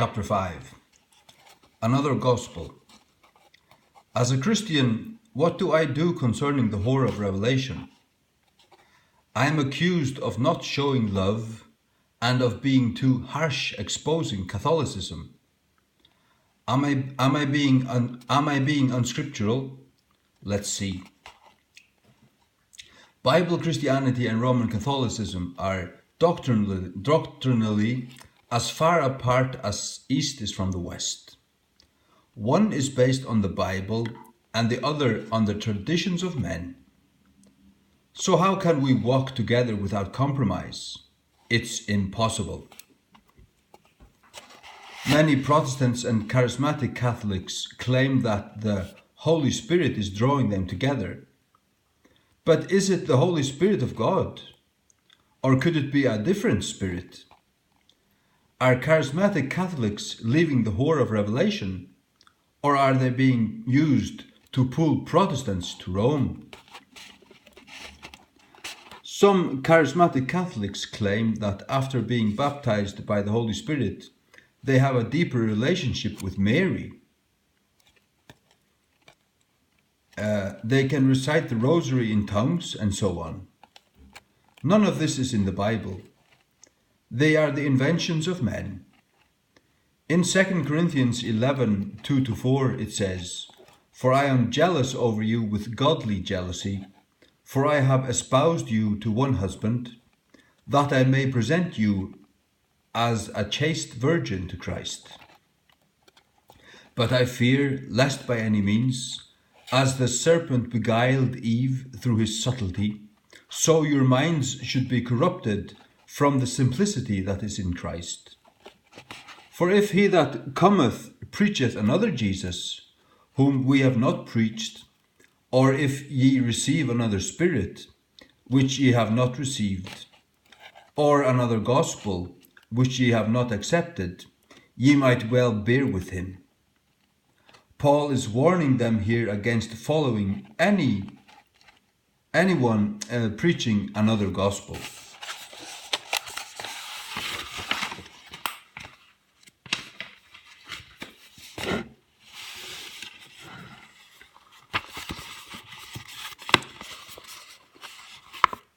Chapter 5. Another Gospel. As a Christian, what do I do concerning the horror of Revelation? I am accused of not showing love and of being too harsh exposing Catholicism. Am I being unscriptural? Let's see. Bible Christianity and Roman Catholicism are doctrinally as far apart as East is from the West. One is based on the Bible and the other on the traditions of men. So how can we walk together without compromise? It's impossible. Many Protestants and charismatic Catholics claim that the Holy Spirit is drawing them together. But is it the Holy Spirit of God? Or could it be a different spirit? Are charismatic Catholics leaving the horror of Revelation? Or are they being used to pull Protestants to Rome? Some charismatic Catholics claim that after being baptized by the Holy Spirit, they have a deeper relationship with Mary. They can recite the rosary in tongues and so on. None of this is in the Bible. They are the inventions of men. In 2 Corinthians 11, 2-4 it says, "For I am jealous over you with godly jealousy, for I have espoused you to one husband, that I may present you as a chaste virgin to Christ. But I fear, lest by any means, as the serpent beguiled Eve through his subtlety, so your minds should be corrupted from the simplicity that is in Christ. For if he that cometh preacheth another Jesus, whom we have not preached, or if ye receive another spirit, which ye have not received, or another gospel, which ye have not accepted, ye might well bear with him." Paul is warning them here against following anyone preaching another gospel.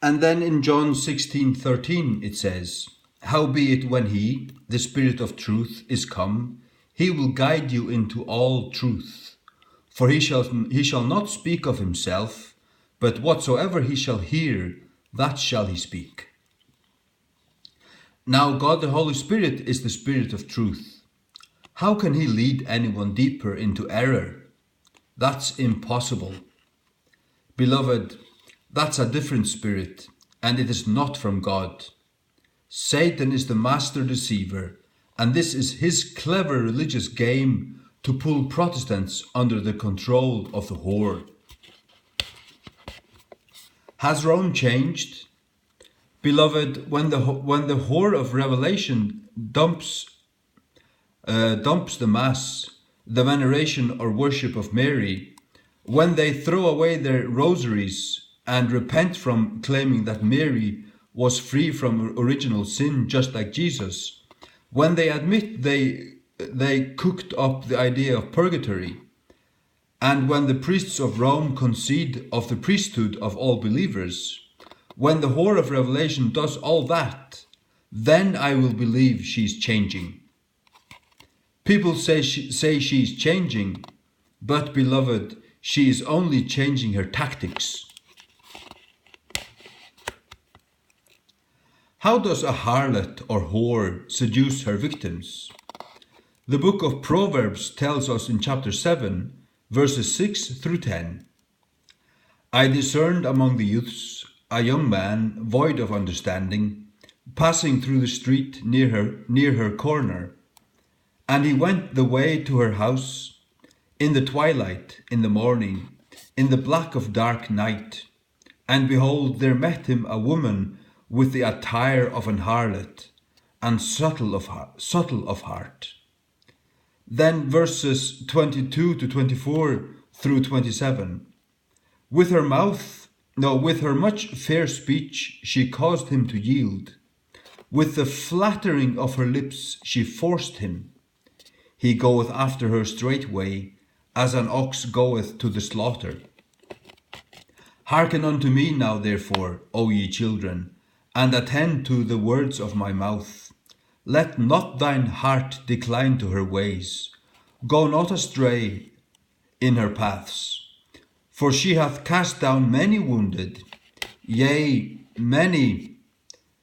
And then in John 16:13 it says, "Howbeit when he, the Spirit of truth, is come, he will guide you into all truth. For he shall not speak of himself, but whatsoever he shall hear, that shall he speak." Now God the Holy Spirit is the Spirit of truth. How can he lead anyone deeper into error? That's impossible. Beloved, that's a different spirit, and it is not from God. Satan is the master deceiver, and this is his clever religious game to pull Protestants under the control of the whore. Has Rome changed? Beloved, when the whore of Revelation dumps the Mass, the veneration or worship of Mary, when they throw away their rosaries and repent from claiming that Mary was free from original sin just like Jesus, when they admit they cooked up the idea of purgatory, and when the priests of Rome concede of the priesthood of all believers, when the whore of Revelation does all that, then I will believe she's changing. People say she's changing, but beloved, she is only changing her tactics. How does a harlot or whore seduce her victims? The book of Proverbs tells us in chapter 7, verses 6-10. "I discerned among the youths a young man void of understanding, passing through the street near her corner. And he went the way to her house, in the twilight, in the morning, in the black of dark night. And behold, there met him a woman with the attire of an harlot, and subtle of heart." Then verses 22-24 through 27. With her much fair speech she caused him to yield. With the flattering of her lips she forced him. he goeth after her straightway, as an ox goeth to the slaughter. Hearken unto me now, therefore, O ye children, and attend to the words of my mouth. Let not thine heart decline to her ways. Go not astray in her paths. For she hath cast down many wounded, yea, many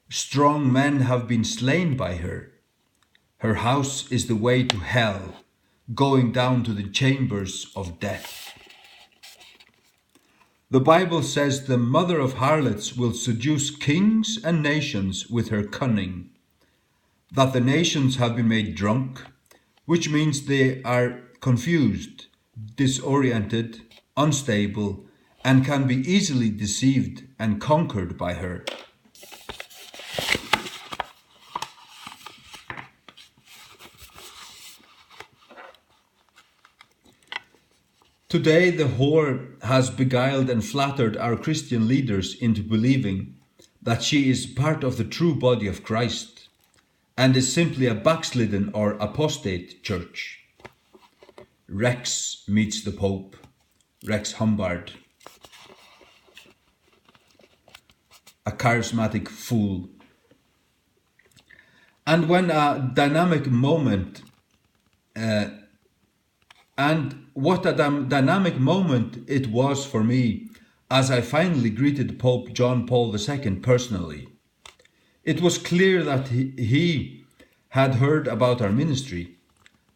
strong men have been slain by her. Her house is the way to hell, going down to the chambers of death. The Bible says the mother of harlots will seduce kings and nations with her cunning, that the nations have been made drunk, which means they are confused, disoriented, unstable, and can be easily deceived and conquered by her. Today the whore has beguiled and flattered our Christian leaders into believing that she is part of the true body of Christ and is simply a backslidden or apostate church. Rex meets the Pope, Rex Humbard, a charismatic fool. And when a dynamic moment what a dynamic moment it was for me as I finally greeted Pope John Paul II personally. It was clear that he had heard about our ministry.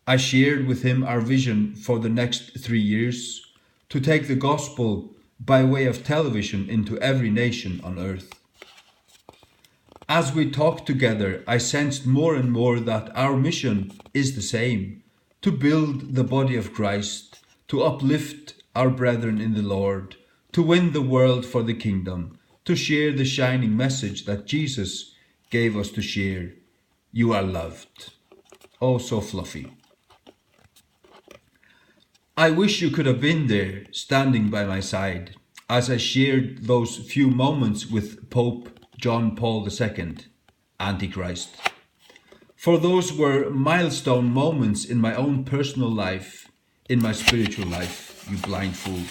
I shared with him our vision for the next 3 years to take the gospel by way of television into every nation on earth. As we talked together, I sensed more and more that our mission is the same: to build the body of Christ, to uplift our brethren in the Lord, to win the world for the kingdom, to share the shining message that Jesus gave us to share. You are loved. Oh, so fluffy. I wish you could have been there, standing by my side, as I shared those few moments with Pope John Paul II, Antichrist. For those were milestone moments in my own personal life, in my spiritual life, you blind fool.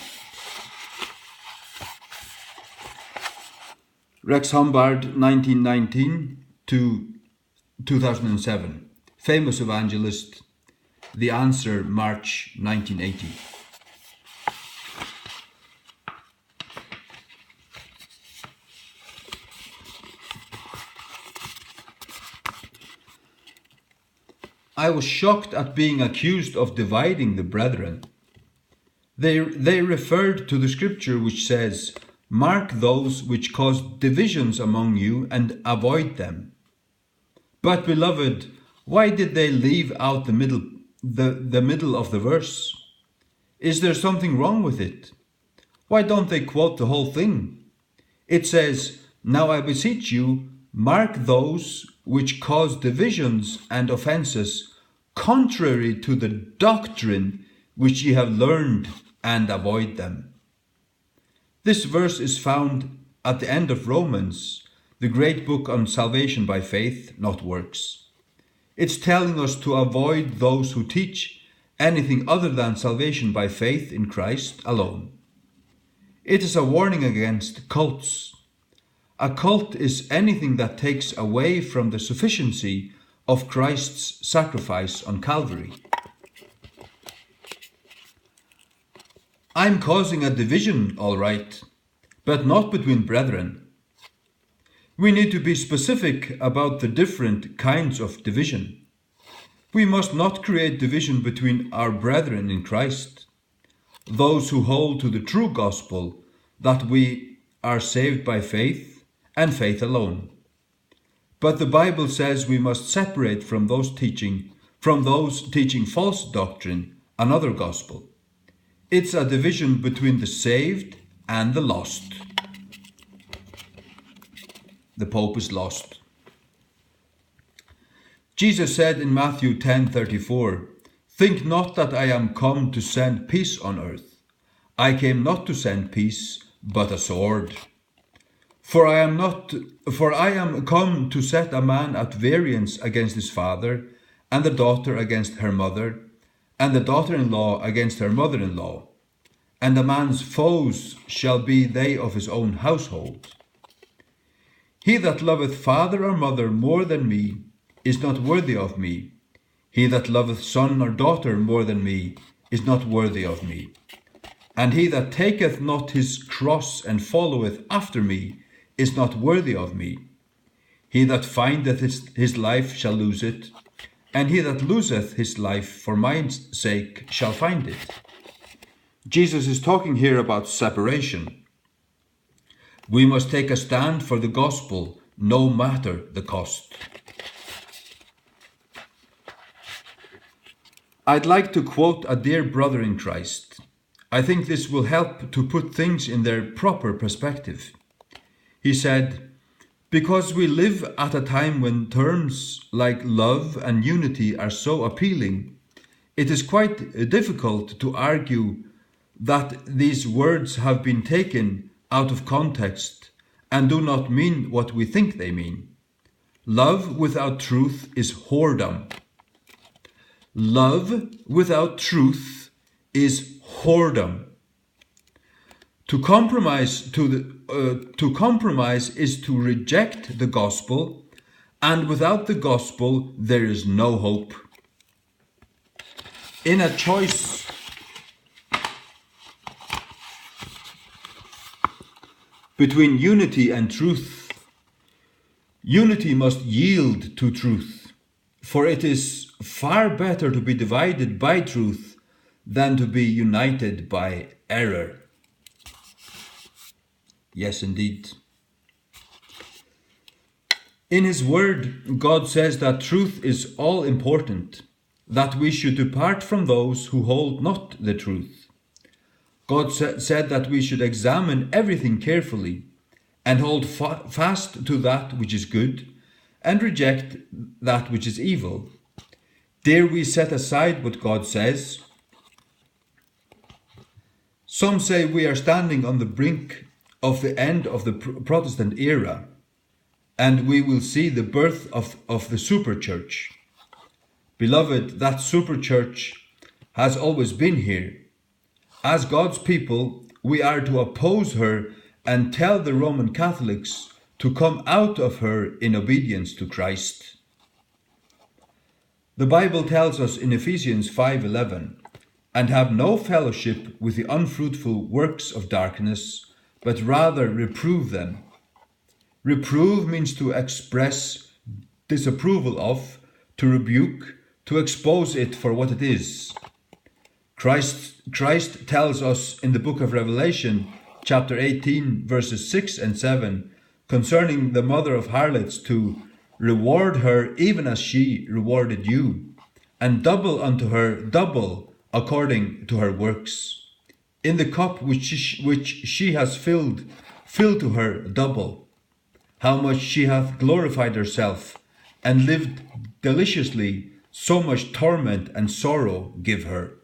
Rex Humbard, 1919 to 2007. Famous evangelist. The Answer, March 1980. I was shocked at being accused of dividing the brethren. They referred to the scripture which says, "Mark those which cause divisions among you and avoid them." But beloved, why did they leave out the middle of the verse? Is there something wrong with it? Why don't they quote the whole thing? It says, "Now I beseech you, mark those which cause divisions and offences contrary to the doctrine which ye have learned, and avoid them." This verse is found at the end of Romans, the great book on salvation by faith, not works. It's telling us to avoid those who teach anything other than salvation by faith in Christ alone. It is a warning against cults. A cult is anything that takes away from the sufficiency of Christ's sacrifice on Calvary. I'm causing a division, all right, but not between brethren. We need to be specific about the different kinds of division. We must not create division between our brethren in Christ, those who hold to the true gospel that we are saved by faith and faith alone. But the Bible says we must separate from those teaching false doctrine, another gospel. It's a division between the saved and the lost. The Pope is lost. Jesus said in Matthew 10:34, "Think not that I am come to send peace on earth. I came not to send peace, but a sword. For I am come to set a man at variance against his father, and the daughter against her mother, and the daughter-in-law against her mother-in-law. And a man's foes shall be they of his own household. He that loveth father or mother more than me is not worthy of me. He that loveth son or daughter more than me is not worthy of me. And he that taketh not his cross and followeth after me is not worthy of me. He that findeth his life shall lose it, and he that loseth his life for my sake shall find it. Jesus is talking here about separation. We must take a stand for the gospel, no matter the cost. I'd like to quote a dear brother in Christ. I think this will help to put things in their proper perspective. He said, "Because we live at a time when terms like love and unity are so appealing, it is quite difficult to argue that these words have been taken out of context and do not mean what we think they mean. Love without truth is whoredom. Love without truth is whoredom. To compromise is to reject the gospel, and without the gospel there is no hope. In a choice between unity and truth, unity must yield to truth, for it is far better to be divided by truth than to be united by error." Yes, indeed. In His Word, God says that truth is all important, that we should depart from those who hold not the truth. God said that we should examine everything carefully and hold fast to that which is good and reject that which is evil. Dare we set aside what God says? Some say we are standing on the brink of the end of the Protestant era, and we will see the birth of the superchurch. Beloved, that superchurch has always been here. As God's people, we are to oppose her and tell the Roman Catholics to come out of her in obedience to Christ. The Bible tells us in Ephesians 5:11, "And have no fellowship with the unfruitful works of darkness, but rather reprove them." Reprove means to express disapproval of, to rebuke, to expose it for what it is. Christ tells us in the book of Revelation, chapter 18, verses 6 and 7, concerning the mother of harlots, to reward her even as she rewarded you, and double unto her double according to her works. In the cup which she has filled, fill to her double. How much she hath glorified herself, and lived deliciously, so much torment and sorrow give her.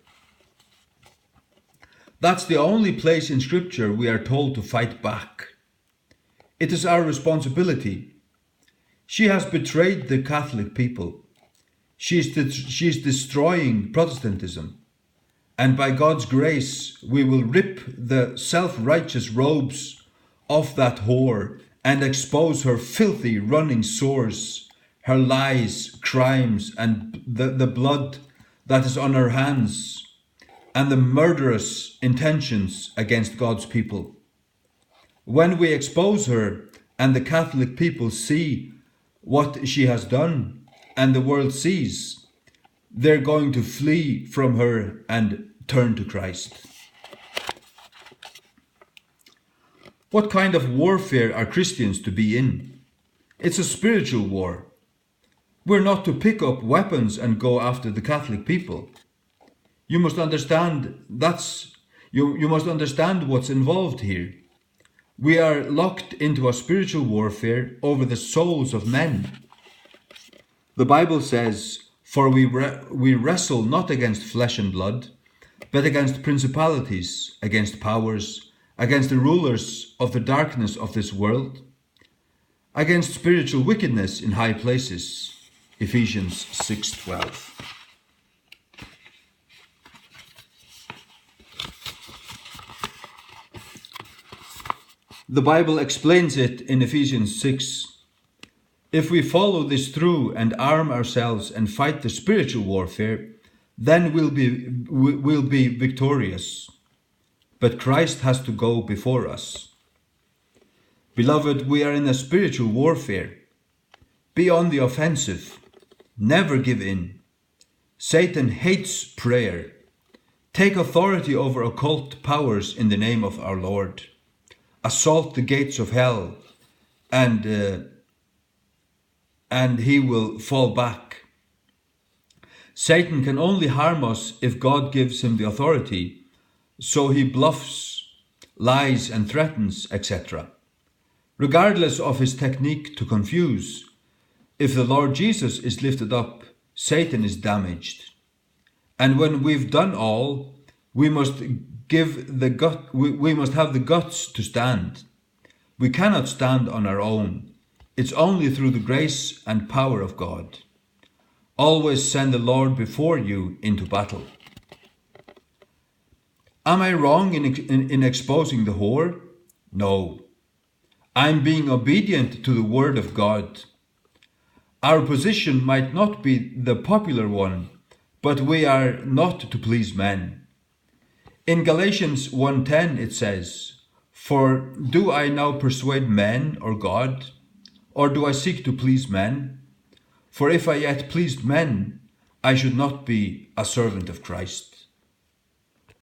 That's the only place in Scripture we are told to fight back. It is our responsibility. She has betrayed the Catholic people. She is destroying Protestantism. And by God's grace, we will rip the self-righteous robes of that whore and expose her filthy running sores, her lies, crimes, and the blood that is on her hands, and the murderous intentions against God's people. When we expose her and the Catholic people see what she has done, and the world sees, they're going to flee from her and turn to Christ. What kind of warfare are Christians to be in? It's a spiritual war. We're not to pick up weapons and go after the Catholic people. You must understand you must understand what's involved here. We are locked into a spiritual warfare over the souls of men. The Bible says, "For we wrestle not against flesh and blood, but against principalities, against powers, against the rulers of the darkness of this world, against spiritual wickedness in high places." Ephesians 6:12. The Bible explains it in Ephesians 6. If we follow this through and arm ourselves and fight the spiritual warfare, then we'll be victorious. But Christ has to go before us. Beloved, we are in a spiritual warfare. Be on the offensive. Never give in. Satan hates prayer. Take authority over occult powers in the name of our Lord. Assault the gates of hell, and he will fall back. Satan can only harm us if God gives him the authority, so he bluffs, lies and threatens, etc. Regardless of his technique to confuse, if the Lord Jesus is lifted up, Satan is damaged. And when we've done all, we must have the guts to stand. We cannot stand on our own. It's only through the grace and power of God. Always send the Lord before you into battle. Am I wrong in exposing the whore? No. I'm being obedient to the word of God. Our position might not be the popular one, but we are not to please men. In Galatians 1:10 it says, "For do I now persuade men or God? Or do I seek to please men? For if I yet pleased men, I should not be a servant of Christ."